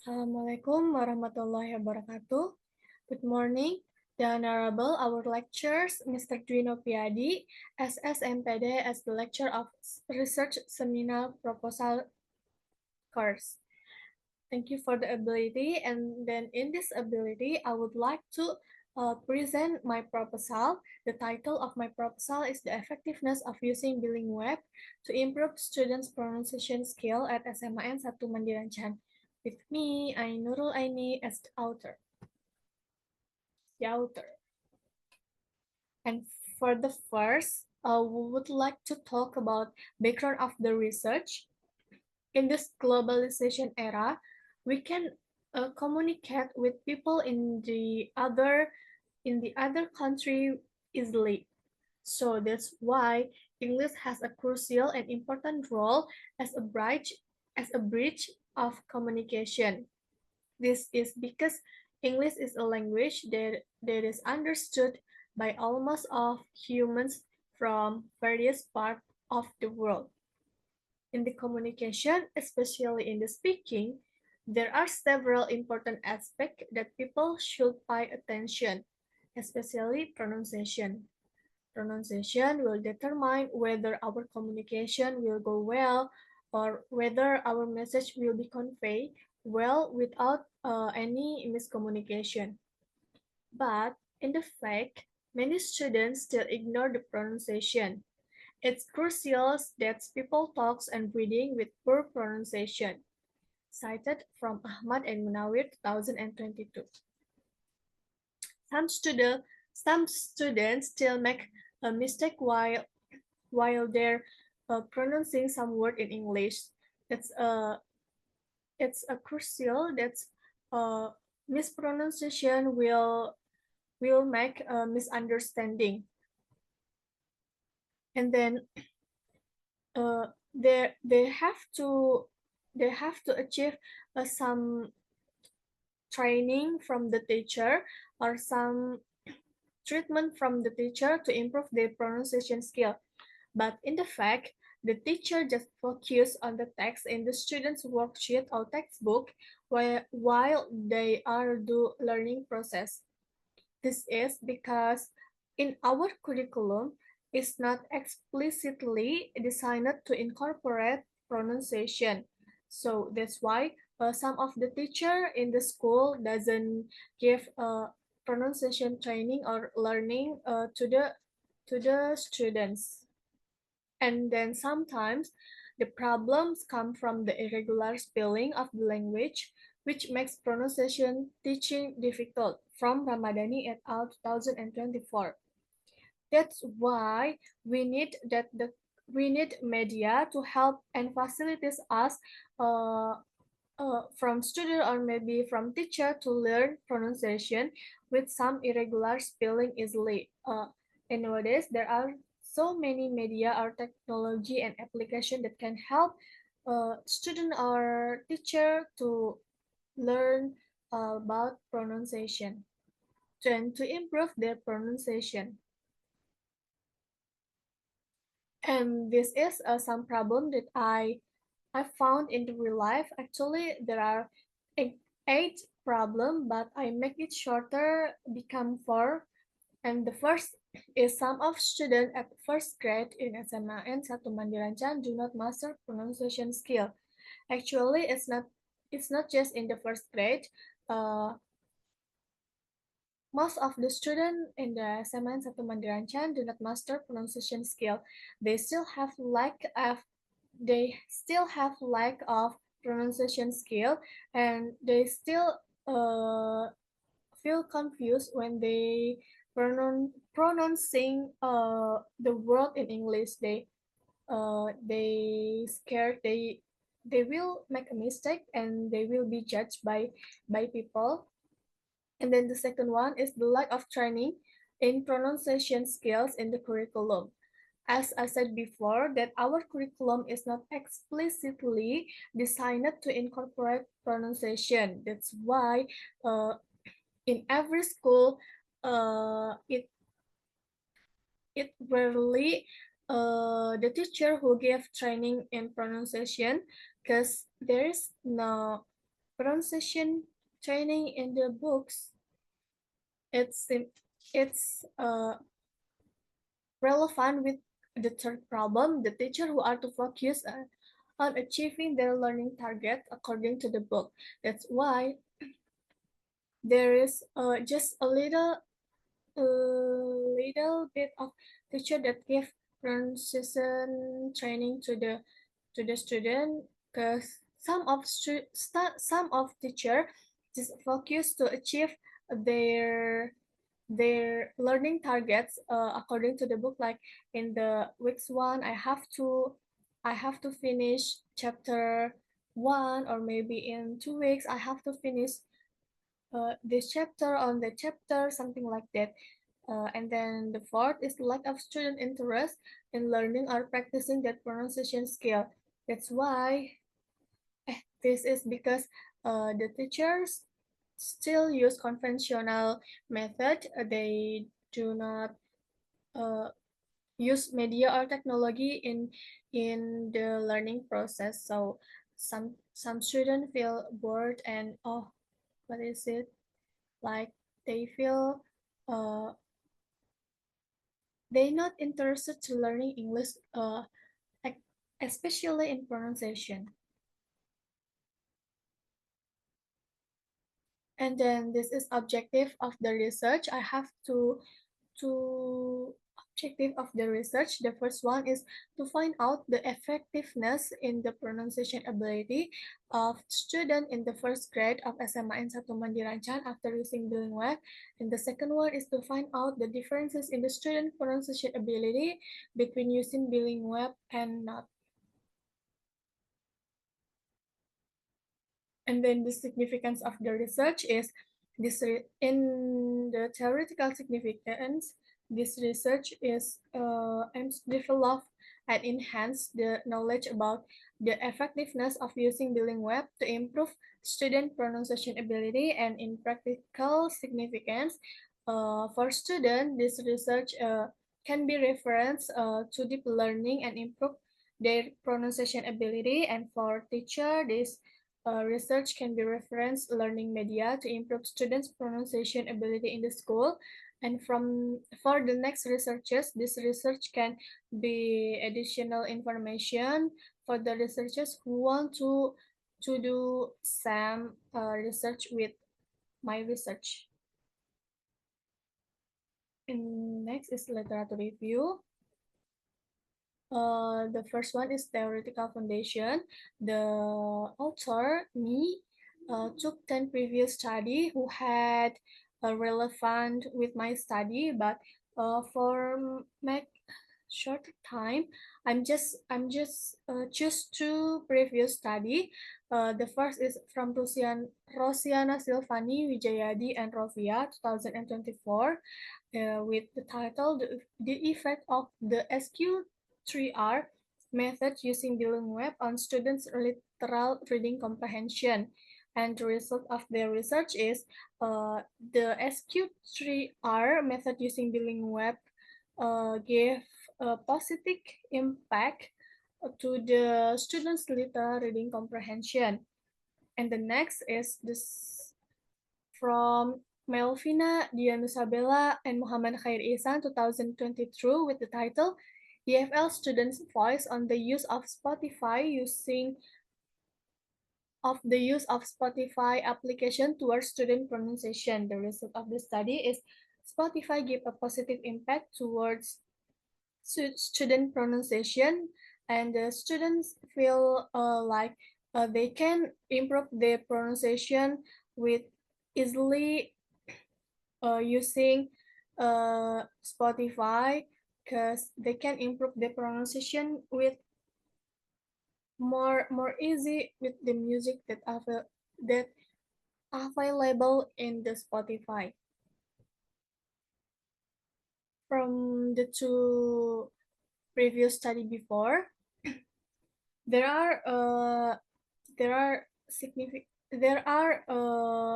Assalamualaikum warahmatullahi wabarakatuh. Good morning, the Honorable our lecturers, Mr. Dwino Piadi, SSMPD as the lecturer of Research Seminar Proposal course. Thank you for the ability. And then in this ability, I would like to present my proposal. The title of my proposal is The Effectiveness of Using Billing Web to Improve Students' Pronunciation Skill at SMAN 1 Mandiran Chan. With me, I'm Nurul Aini as the author. And for the first, we would like to talk about background of the research. In this globalization era, we can communicate with people in the other country easily. So that's why English has a crucial and important role as a bridge of communication. This is because English is a language that is understood by almost all humans from various parts of the world. In the communication, especially in the speaking, there are several important aspects that people should pay attention, especially pronunciation. Pronunciation will determine whether our communication will go well or whether our message will be conveyed well without any miscommunication. But in the fact, many students still ignore the pronunciation. It's crucial that people talks and reading with poor pronunciation. Cited from Ahmad and Munawir 2022. Some student some students still make a mistake while they're pronouncing some word in English. It's a it's a crucial that uh, mispronunciation will make a misunderstanding, and then uh, they have to achieve some training from the teacher or some treatment from the teacher to improve their pronunciation skill. But in the fact, the teacher just focus on the text in the student's worksheet or textbook while they are do learning process. This is because in our curriculum is not explicitly designed to incorporate pronunciation. So that's why some of the teacher in the school doesn't give pronunciation training or learning to the students. And then sometimes the problems come from the irregular spelling of the language, which makes pronunciation teaching difficult, from Ramadhani et al. 2024. That's why we need media to help and facilitate us uh, from student or maybe from teacher to learn pronunciation with some irregular spelling easily. And nowadays there are so many media or technology and application that can help student or teacher to learn about pronunciation and to improve their pronunciation. And this is some problem that I found in the real life. Actually, there are eight problem, but I make it shorter, become four. And the first is some of students at first grade in SMA and Satu Mandiranchan do not master pronunciation skill. Actually, it's not just in the first grade. Uh, Most of the students in the SMA and Satu Mandiranchan do not master pronunciation skill. They still have lack of pronunciation skill, and they still feel confused when they pronouncing the word in English. They scared they will make a mistake and they will be judged by people. And then the second one is the lack of training in pronunciation skills in the curriculum. As I said before, that our curriculum is not explicitly designed to incorporate pronunciation. That's why in every school, it rarely the teacher who give training in pronunciation, because there is no pronunciation training in the books, it's it's relevant with the third problem. The teacher who are to focus on achieving their learning target according to the book. That's why there is just a little bit of teacher that give pronunciation training to the student, because some of teacher just focus to achieve their their learning targets according to the book. Like in the weeks one, I have to finish chapter one, or maybe in 2 weeks I have to finish this chapter on the chapter, something like that. And then the fourth is lack of student interest in learning or practicing that pronunciation skill. That's why this is because the teachers still use conventional method. They do not uh, use media or technology in the learning process. So some students feel bored and, oh, what is it? Like they feel uh, they not interested to learning English, especially in pronunciation. And then this is objective of the research. I have two objective of the research. The first one is to find out the effectiveness in the pronunciation ability of student in the first grade of SMA N 1 Mandirancan after using Bilingweb. And the second one is to find out the differences in the student pronunciation ability between using Bilingweb and not. And then the significance of the research is in the theoretical significance. This research is aims to develop and enhance the knowledge about the effectiveness of using Bilingweb to improve student pronunciation ability. And in practical significance, for students, this research can be referenced to deep learning and improve their pronunciation ability. And for teacher, this research can be referenced learning media to improve students' pronunciation ability in the school. And for the next researchers, this research can be additional information for the researchers who want to do some research with my research. And next is literature review. The first one is theoretical foundation. The author, me, took 10 previous study who had relevant with my study, but for make short time, I'm just choose two previous study. The first is from Rosiana Silvani Wijayadi and Rovia 2024, with the title the Effect of the SQ3R Method Using Bilingweb on Students' Literal Reading Comprehension. And the result of their research is the SQ3R method using Bilingweb gave a positive impact to the students' literal reading comprehension. And the next is this from Melvina Dianusabella and Muhammad Khair Ihsan 2022 with the title EFL Students' Voice on the Use of Spotify application towards student pronunciation. The result of the study is Spotify give a positive impact towards student pronunciation, and the students feel like they can improve their pronunciation with easily using Spotify, because they can improve the pronunciation with more easy with the music that available in the Spotify. From the two previous study before, there are there are significant there are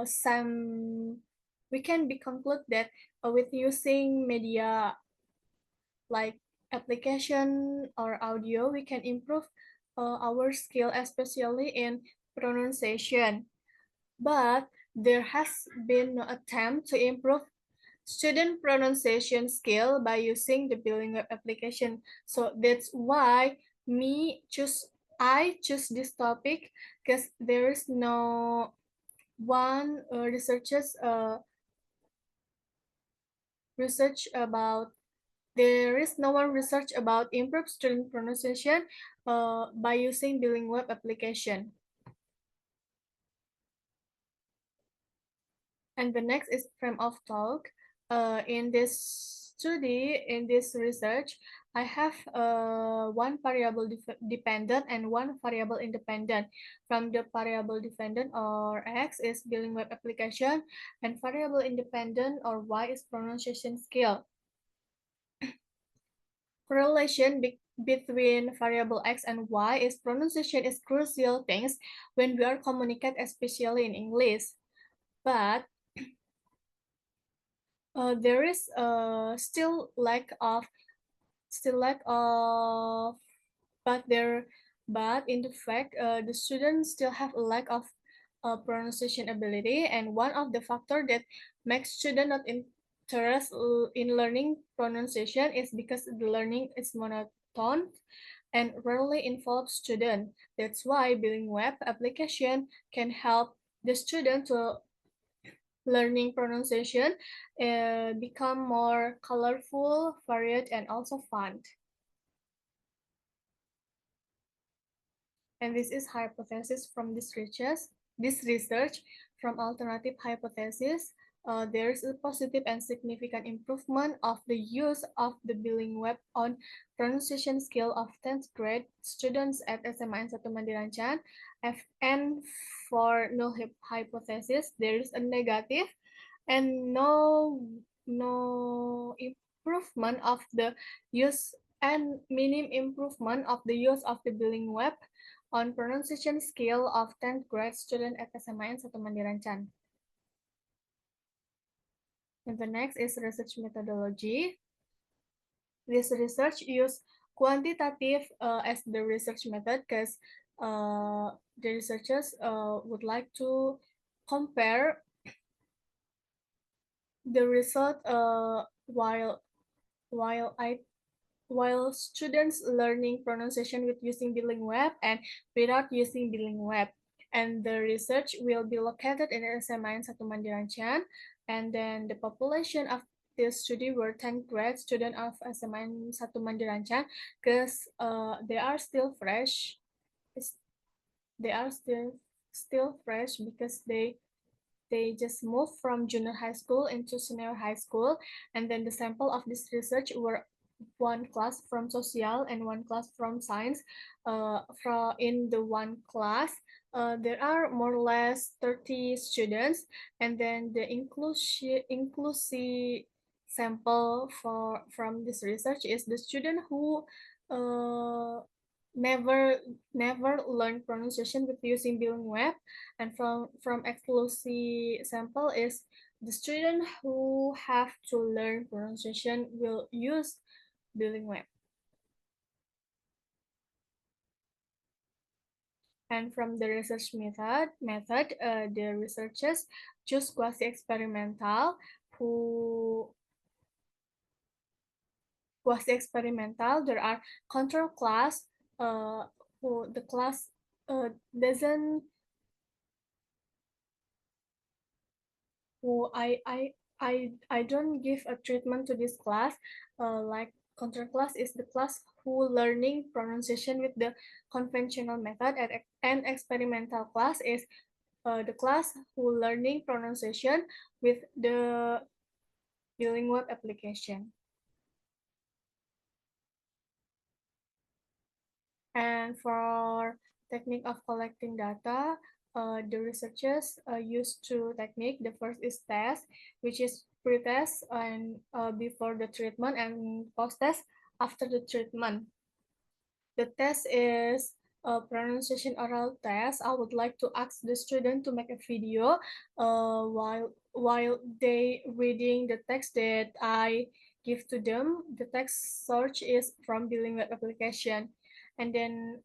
some we can be conclude that with using media like application or audio, we can improve our skill, especially in pronunciation. but there has been no attempt to improve student pronunciation skill by using the bilingual application. So that's why me choose I choose this topic because there is no one research about there is no one research about improved student pronunciation by using bilingual application. And the next is frame of talk. In this study, in this research, I have one variable dependent and one variable independent. From the variable dependent or X is bilingual application, and variable independent or Y is pronunciation skill. Correlation between variable X and Y is pronunciation is crucial things when we are communicate, especially in English. But there is still lack of but there but in the fact the students still have a lack of pronunciation ability, and one of the factor that makes student not interest in learning pronunciation is because the learning is monotone and rarely involves student. That's why bilingual application can help the student to learning pronunciation become more colorful, varied, and also fun. And this is hypothesis from this research from alternative hypothesis. There is a positive and significant improvement of the use of the bilingual on pronunciation skill of 10th grade students at SMA N 1 Mandirancan. And for null hypothesis, there is a negative and no improvement of the use and minim improvement of the use of the bilingual on pronunciation skill of 10th grade student at SMA N 1 Mandirancan. And the next is research methodology. This research use quantitative as the research method because the researchers would like to compare the result while I while students learning pronunciation with using bilingual and without using bilingual. And the research will be located in SMA 1 Mandirancan, and then the population of this study were 10th grade student of SMA 1 Mandirancan because they are still fresh. They are still fresh because they just moved from junior high school into senior high school, and then the sample of this research were one class from social and one class from science. In the one class, there are more or less 30 students, and then the inclusive sample from this research is the student who uh, never learned pronunciation with using bilingual, and from exclusive sample is the student who have to learn pronunciation will use bilingual. And from the research method, the researchers choose quasi-experimental who quasi-experimental. There are control class who the class doesn't who I don't give a treatment to this class. Like control class is the class who learning pronunciation with the conventional method, and experimental class is the class who learning pronunciation with the bilingual application. And for technique of collecting data, the researchers use two technique. The first is test, which is pre-test and before the treatment, and post-test after the treatment. The test is a pronunciation oral test. I would like to ask the student to make a video while they reading the text that I give to them. The text search is from bilingual application, and then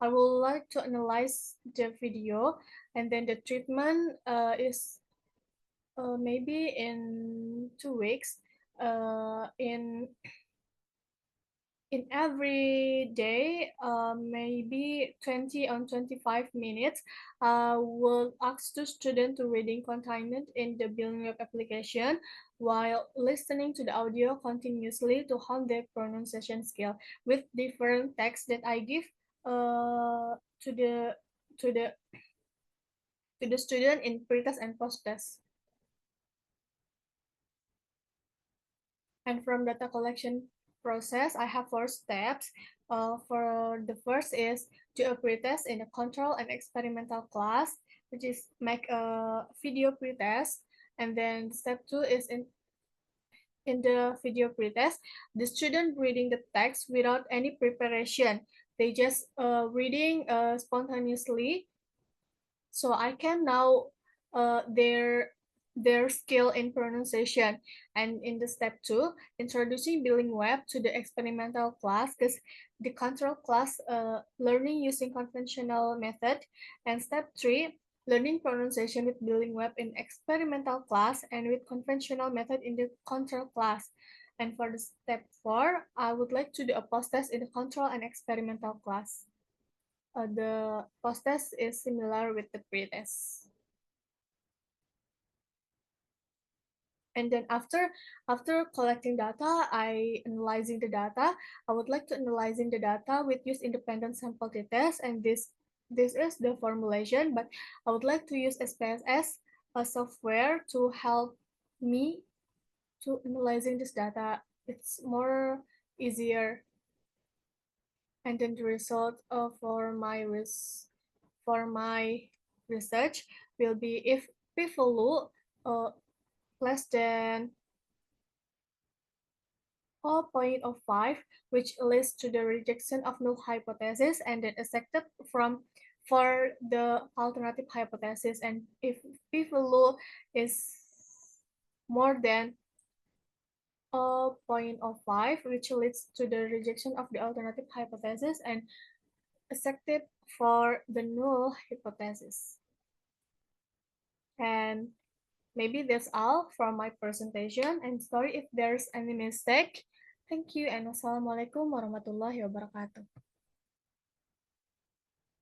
I would like to analyze the video, and then the treatment is maybe in 2 weeks. In every day, maybe 20 or 25 minutes, will ask the student to reading content in the Building Web application while listening to the audio continuously to hone their pronunciation skill with different text that I give to the to the student in pre-test and post-test. And from data collection process, I have 4 steps. For the first is do a pretest in a control and experimental class, which is make a video pretest. And then step 2 is in the video pretest, the student reading the text without any preparation. They just reading spontaneously, so I can now their skill in pronunciation. And in the step 2, introducing Building Web to the experimental class, because the control class learning using conventional method. And step 3, learning pronunciation with Building Web in experimental class and with conventional method in the control class. And for the step 4, I would like to do a post test in the control and experimental class. The post-test is similar with the pre-test. And then after collecting data, I analyzing the data. I would like to analyzing the data with use independent sample t-test, and this is the formulation, but I would like to use SPSS a software to help me to analyzing this data. It's more easier. And then the result for my research will be if p-value less than 0.05, which leads to the rejection of null hypothesis and then accepted for the alternative hypothesis. And if p-value is more than 0.05, which leads to the rejection of the alternative hypothesis and accepted for the null hypothesis. And maybe that's all from my presentation, and sorry if there's any mistake. Thank you, and wassalamualaikum warahmatullahi wabarakatuh.